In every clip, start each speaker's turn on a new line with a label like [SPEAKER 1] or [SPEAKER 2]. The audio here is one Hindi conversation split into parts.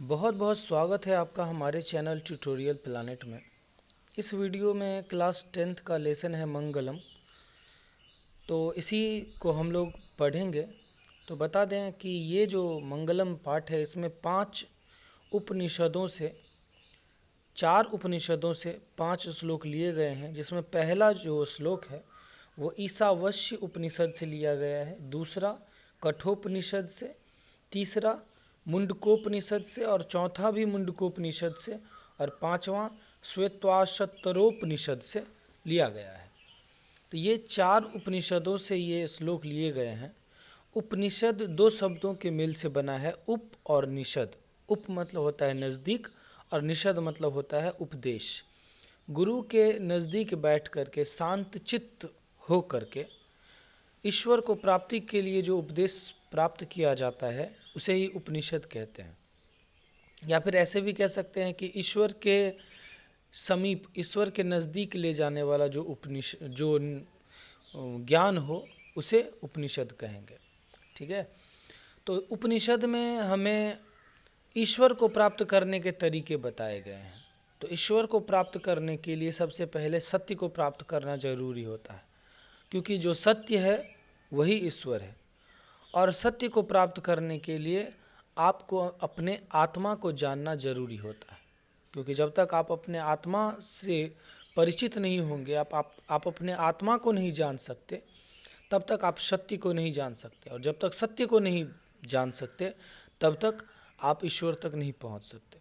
[SPEAKER 1] बहुत बहुत स्वागत है आपका हमारे चैनल ट्यूटोरियल प्लानेट में। इस वीडियो में क्लास 10th का लेसन है मंगलम, तो इसी को हम लोग पढ़ेंगे। तो बता दें कि ये जो मंगलम पाठ है इसमें 4 उपनिषदों से 5 श्लोक लिए गए हैं, जिसमें पहला जो श्लोक है वो ईशावास्य उपनिषद से लिया गया है, दूसरा कठोपनिषद से, तीसरा मुंडकोपनिषद से और चौथा भी मुंडकोपनिषद से और पांचवा श्वेतवाश्वतरोपनिषद से लिया गया है। तो ये 4 उपनिषदों से ये श्लोक लिए गए हैं। उपनिषद 2 शब्दों के मेल से बना है, उप और निषद। उप मतलब होता है नज़दीक और निषद मतलब होता है उपदेश। गुरु के नज़दीक बैठ करके शांत चित्त हो करके ईश्वर को प्राप्ति के लिए जो उपदेश प्राप्त किया जाता है उसे ही उपनिषद कहते हैं। या फिर ऐसे भी कह सकते हैं कि ईश्वर के समीप, ईश्वर के नज़दीक ले जाने वाला जो ज्ञान हो उसे उपनिषद कहेंगे। ठीक है। तो उपनिषद में हमें ईश्वर को प्राप्त करने के तरीके बताए गए हैं। तो ईश्वर को प्राप्त करने के लिए सबसे पहले सत्य को प्राप्त करना जरूरी होता है, क्योंकि जो सत्य है वही ईश्वर है। और सत्य को प्राप्त करने के लिए आपको अपने आत्मा को जानना जरूरी होता है, क्योंकि जब तक आप अपने आत्मा से परिचित नहीं होंगे, आप अपने आत्मा को नहीं जान सकते, तब तक आप सत्य को नहीं जान सकते। और जब तक सत्य को नहीं जान सकते तब तक आप ईश्वर तक नहीं पहुंच सकते।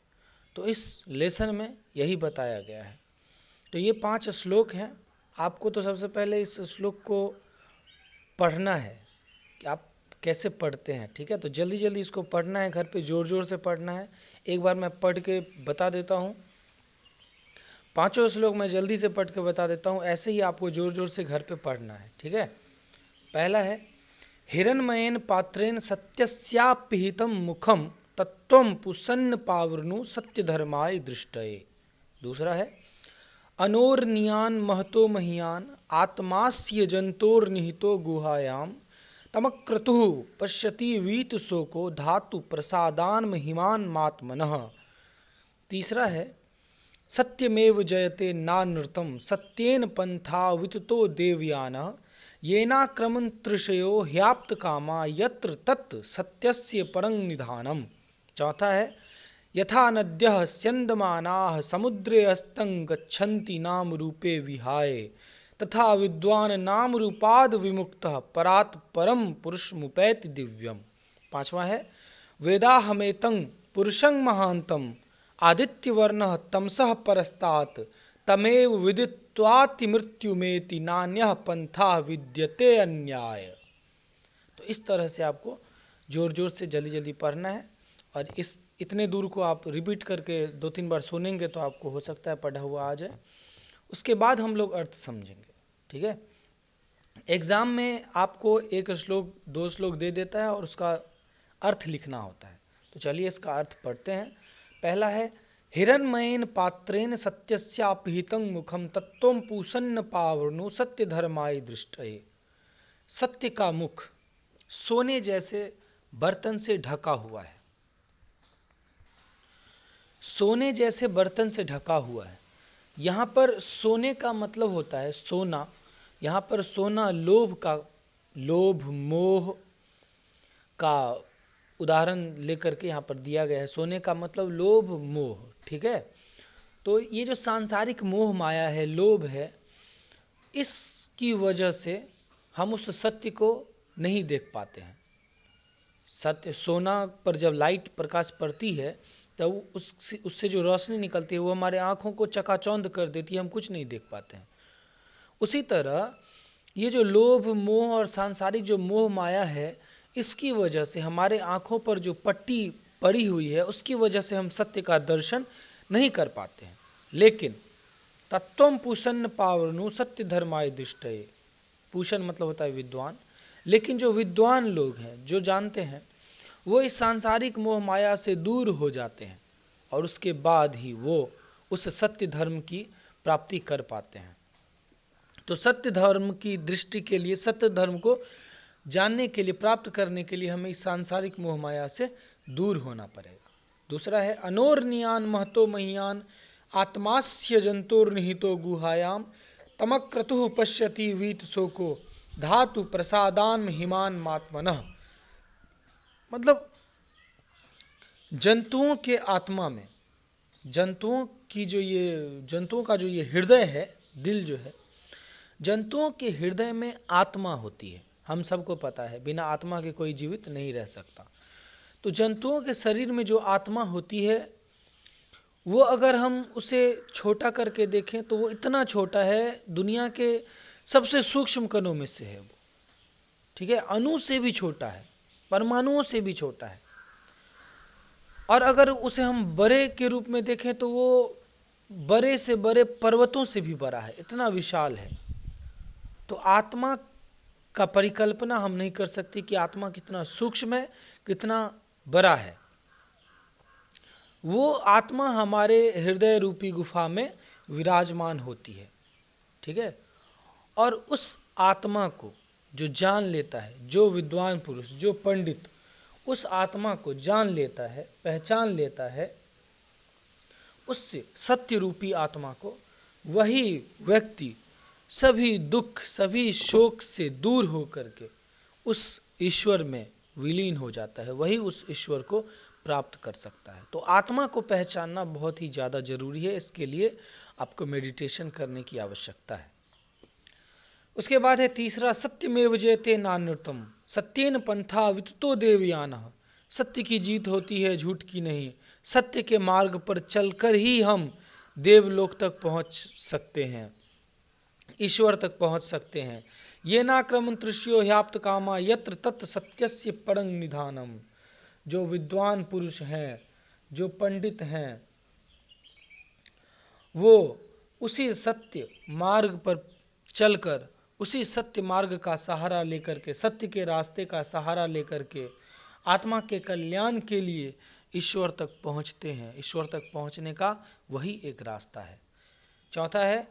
[SPEAKER 1] तो इस लेसन में यही बताया गया है। तो ये 5 श्लोक हैं। आपको तो सबसे पहले इस श्लोक को पढ़ना है कि आप कैसे पढ़ते हैं। ठीक है। तो जल्दी जल्दी इसको पढ़ना है, घर पे ज़ोर ज़ोर से पढ़ना है। एक बार मैं पढ़ के बता देता हूँ, 5 श्लोक मैं जल्दी से पढ़ के बता देता हूँ, ऐसे ही आपको ज़ोर ज़ोर से घर पे पढ़ना है। ठीक है। पहला है, हिरण्मयेन पात्रेण सत्यस्यापिहितं मुखम तत्त्वं पुसन्न पावृणु सत्यधर्माय दृष्टये। दूसरा है, अनोर्नियान महतो महीयान आत्मास्य जंतोर्निहितो गुहायां तमक्रतुः पश्यति वीत शोको धातु प्रसादान महिमान मात्मनः। तीसरा है, सत्यमेव जयते नानृतं सत्येन पंथा विततो देवयानः येनाक्रमंतृषयो ह्याप्त कामा यत्र तत् सत्यस्य परं निधानम्। चौथा है, यथा नद्यः स्यन्दमानाः समुद्रे अस्तं गच्छन्ति नाम रूपे विहाय तथा विद्वान नाम रूपाद विमुक्तः परात् परम पुरुषमुपैति दिव्यम। पांचवा है, वेदाहमेतं पुरुषं महांतम आदित्यवर्णः तमसः परस्तात् तमेव विदित्वाति मृत्युमेति नान्यः पंथा विद्यते अन्याय। तो इस तरह से आपको जोर जोर से जल्दी जल्दी पढ़ना है, और इस इतने दूर को आप रिपीट करके 2-3 बार सुनेंगे तो आपको हो सकता है पढ़ा हुआ आ जाए। उसके बाद हम लोग अर्थ समझेंगे। ठीक है। एग्ज़ाम में आपको 1 श्लोक 2 श्लोक दे देता है और उसका अर्थ लिखना होता है। तो चलिए इसका अर्थ पढ़ते हैं। पहला है, हिरण्मयेन पात्रेण सत्यस्यापिहितं मुखम तत्त्वं पूषन्न पावृणु सत्यधर्माय दृष्टये। सत्य का मुख सोने जैसे बर्तन से ढका हुआ है। सोने जैसे बर्तन से ढका हुआ है। यहाँ पर सोने का मतलब होता है सोना। यहाँ पर सोना लोभ मोह का उदाहरण लेकर के यहाँ पर दिया गया है। सोने का मतलब लोभ मोह। ठीक है। तो ये जो सांसारिक मोह माया है, लोभ है, इसकी वजह से हम उस सत्य को नहीं देख पाते हैं। सत्य, सोना पर जब लाइट प्रकाश पड़ती है तब उससे जो रोशनी निकलती है वो हमारे आँखों को चकाचौंध कर देती है, हम कुछ नहीं देख पाते हैं। उसी तरह ये जो लोभ मोह और सांसारिक जो मोह माया है, इसकी वजह से हमारे आँखों पर जो पट्टी पड़ी हुई है उसकी वजह से हम सत्य का दर्शन नहीं कर पाते हैं। लेकिन तत्त्वं पूषन्न पावृणु सत्य धर्माय दृष्टये। पूषण मतलब होता है विद्वान। लेकिन जो विद्वान लोग हैं, जो जानते हैं, वो इस सांसारिक मोह माया से दूर हो जाते हैं और उसके बाद ही वो उस सत्य धर्म की प्राप्ति कर पाते हैं। तो सत्य धर्म की दृष्टि के लिए, सत्य धर्म को जानने के लिए, प्राप्त करने के लिए हमें इस सांसारिक मोह माया से दूर होना पड़ेगा। दूसरा है अनोर्नियान महतो मह्यान आत्मास्य जंतुर्निहितो गुहायाम तमक्रतुः पश्यति वीत शोको धातु प्रसादान हिमान मात्मनः। मतलब जंतुओं के आत्मा में, जंतुओं का जो ये हृदय है, दिल जो है, जंतुओं के हृदय में आत्मा होती है। हम सबको पता है बिना आत्मा के कोई जीवित नहीं रह सकता। तो जंतुओं के शरीर में जो आत्मा होती है वो अगर हम उसे छोटा करके देखें तो वो इतना छोटा है, दुनिया के सबसे सूक्ष्म कणों में से है वो, ठीक है, अणु से भी छोटा है, परमाणुओं से भी छोटा है। और अगर उसे हम बड़े के रूप में देखें तो वो बड़े से बड़े पर्वतों से भी बड़ा है, इतना विशाल है। तो आत्मा का परिकल्पना हम नहीं कर सकते कि आत्मा कितना सूक्ष्म है, कितना बड़ा है। वो आत्मा हमारे हृदय रूपी गुफा में विराजमान होती है, ठीक है। और उस आत्मा को जो जान लेता है, जो विद्वान पुरुष, जो पंडित उस आत्मा को जान लेता है, पहचान लेता है, उससे सत्य रूपी आत्मा को, वही व्यक्ति सभी दुख, सभी शोक से दूर होकर के उस ईश्वर में विलीन हो जाता है, वही उस ईश्वर को प्राप्त कर सकता है। तो आत्मा को पहचानना बहुत ही ज़्यादा जरूरी है। इसके लिए आपको मेडिटेशन करने की आवश्यकता है। उसके बाद है तीसरा, सत्यमेव जयते नान्यतम सत्येन पंथा विततो देवयानः। सत्य की जीत होती है, झूठ की नहीं। सत्य के मार्ग पर चलकर ही हम देवलोक तक पहुंच सकते हैं, ईश्वर तक पहुंच सकते हैं। ये नाक्रमण तृष्यो ह्याप्त कामा यत्र तत् सत्यस्य परं निधानम। जो विद्वान पुरुष हैं, जो पंडित हैं, वो उसी सत्य मार्ग पर चलकर, उसी सत्य मार्ग का सहारा लेकर के, सत्य के रास्ते का सहारा लेकर के आत्मा के कल्याण के लिए ईश्वर तक पहुँचते हैं। ईश्वर तक पहुँचने का वही एक रास्ता है। चौथा है,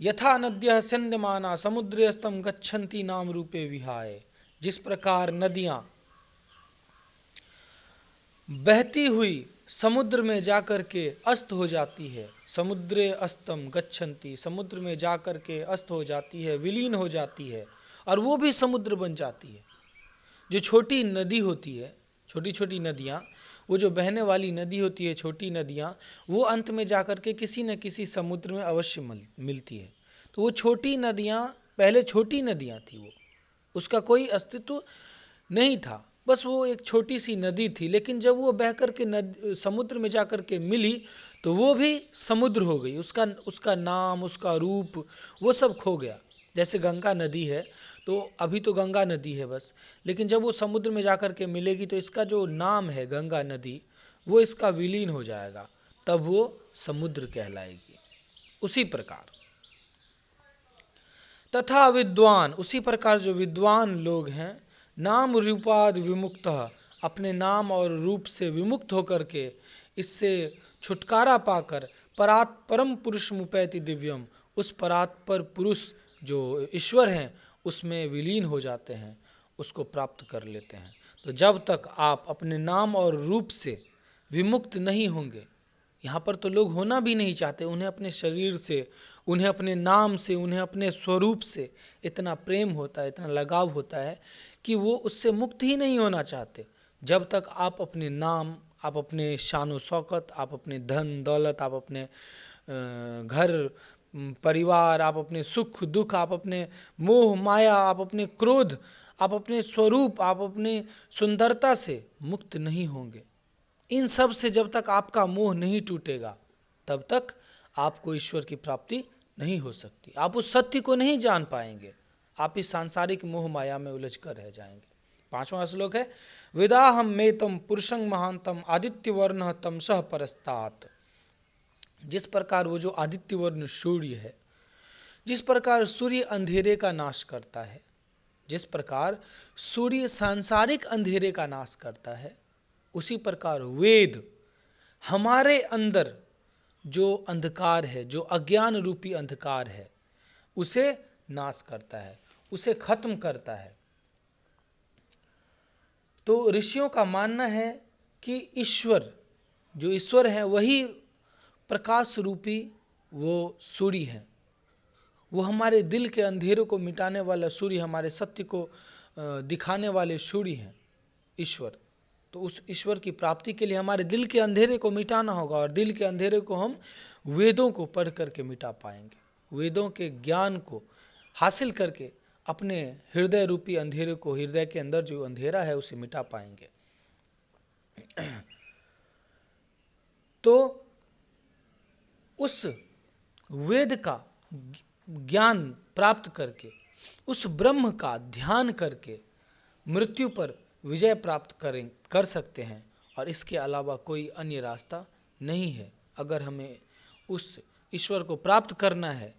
[SPEAKER 1] यथा नद्यः स्यन्दमाना समुद्रेस्तम गच्छन्ति नाम रूपे विहाय। जिस प्रकार नदियाँ बहती हुई समुद्र में जाकर के अस्त हो जाती है, समुद्रे अस्तम गच्छन्ति, समुद्र में जाकर के अस्त हो जाती है, विलीन हो जाती है, और वो भी समुद्र बन जाती है। जो छोटी नदी होती है, छोटी छोटी नदियाँ, वो जो बहने वाली नदी होती है, छोटी नदियाँ, वो अंत में जाकर के किसी न किसी समुद्र में अवश्य मिलती है। तो वो छोटी नदियाँ पहले छोटी नदियाँ थी, वो उसका कोई अस्तित्व नहीं था, बस वो एक छोटी सी नदी थी। लेकिन जब वो बह कर के समुद्र में जाकर के मिली तो वो भी समुद्र हो गई। उसका नाम, उसका रूप, वो सब खो गया। जैसे गंगा नदी है, तो अभी तो गंगा नदी है बस, लेकिन जब वो समुद्र में जाकर के मिलेगी तो इसका जो नाम है गंगा नदी, वो इसका विलीन हो जाएगा, तब वो समुद्र कहलाएगी। उसी प्रकार तथा विद्वान, उसी प्रकार जो विद्वान लोग हैं, नाम रूपाद विमुक्त, अपने नाम और रूप से विमुक्त होकर के, इससे छुटकारा पाकर परात् परम पुरुष मुपैति दिव्यम, उस परात्पर पुरुष जो ईश्वर हैं उसमें विलीन हो जाते हैं, उसको प्राप्त कर लेते हैं। तो जब तक आप अपने नाम और रूप से विमुक्त नहीं होंगे, यहाँ पर तो लोग होना भी नहीं चाहते, उन्हें अपने शरीर से, उन्हें अपने नाम से, उन्हें अपने स्वरूप से इतना प्रेम होता है, इतना लगाव होता है कि वो उससे मुक्त ही नहीं होना चाहते। जब तक आप अपने नाम, आप अपने शान व शौकत, आप अपने धन दौलत, आप अपने घर परिवार, आप अपने सुख दुख, आप अपने मोह माया, आप अपने क्रोध, आप अपने स्वरूप, आप अपनी सुंदरता से मुक्त नहीं होंगे, इन सब से जब तक आपका मोह नहीं टूटेगा, तब तक आपको ईश्वर की प्राप्ति नहीं हो सकती। आप उस सत्य को नहीं जान पाएंगे, आप इस सांसारिक मोह माया में उलझ कर रह जाएंगे। 5वां श्लोक है, विदाहम मेतम पुरुषं महांतम आदित्य वर्ण तमसः परस्तात। जिस प्रकार वो जो आदित्य वर्ण सूर्य है, जिस प्रकार सूर्य अंधेरे का नाश करता है, जिस प्रकार सूर्य सांसारिक अंधेरे का नाश करता है, उसी प्रकार वेद हमारे अंदर जो अंधकार है, जो अज्ञान रूपी अंधकार है, उसे नाश करता है, उसे खत्म करता है। तो ऋषियों का मानना है कि ईश्वर जो ईश्वर है वही प्रकाश रूपी वो सूर्य है, वो हमारे दिल के अंधेरों को मिटाने वाला सूर्य, हमारे सत्य को दिखाने वाले सूर्य हैं ईश्वर। तो उस ईश्वर की प्राप्ति के लिए हमारे दिल के अंधेरे को मिटाना होगा, और दिल के अंधेरे को हम वेदों को पढ़ करके मिटा पाएंगे। वेदों के ज्ञान को हासिल करके अपने हृदय रूपी अंधेरे को, हृदय के अंदर जो अंधेरा है उसे मिटा पाएंगे। तो उस वेद का ज्ञान प्राप्त करके, उस ब्रह्म का ध्यान करके मृत्यु पर विजय प्राप्त कर सकते हैं, और इसके अलावा कोई अन्य रास्ता नहीं है। अगर हमें उस ईश्वर को प्राप्त करना है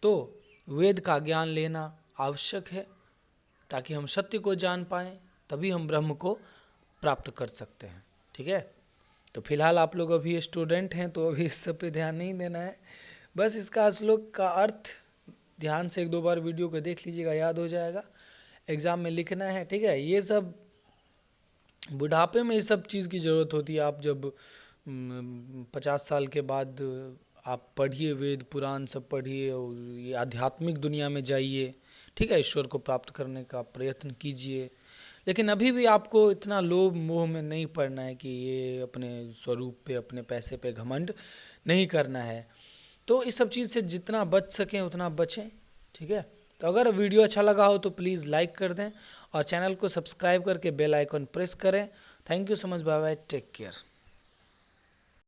[SPEAKER 1] तो वेद का ज्ञान लेना आवश्यक है, ताकि हम सत्य को जान पाएं, तभी हम ब्रह्म को प्राप्त कर सकते हैं। ठीक है, तो फिलहाल आप लोग अभी स्टूडेंट हैं तो अभी इस सब पे ध्यान नहीं देना है, बस इसका श्लोक का अर्थ ध्यान से 1-2 बार वीडियो को देख लीजिएगा, याद हो जाएगा, एग्ज़ाम में लिखना है। ठीक है, ये सब बुढ़ापे में इस सब चीज़ की ज़रूरत होती है। आप जब 50 साल के बाद आप पढ़िए, वेद पुराण सब पढ़िए, और ये आध्यात्मिक दुनिया में जाइए। ठीक है, ईश्वर को प्राप्त करने का प्रयत्न कीजिए, लेकिन अभी भी आपको इतना लोभ मोह में नहीं पड़ना है कि ये अपने स्वरूप पे, अपने पैसे पे घमंड नहीं करना है। तो इस सब चीज़ से जितना बच सकें उतना बचें। ठीक है, तो अगर वीडियो अच्छा लगा हो तो प्लीज़ लाइक कर दें, और चैनल को सब्सक्राइब करके बेल आइकन प्रेस करें। Thank you so much, bye bye, take care.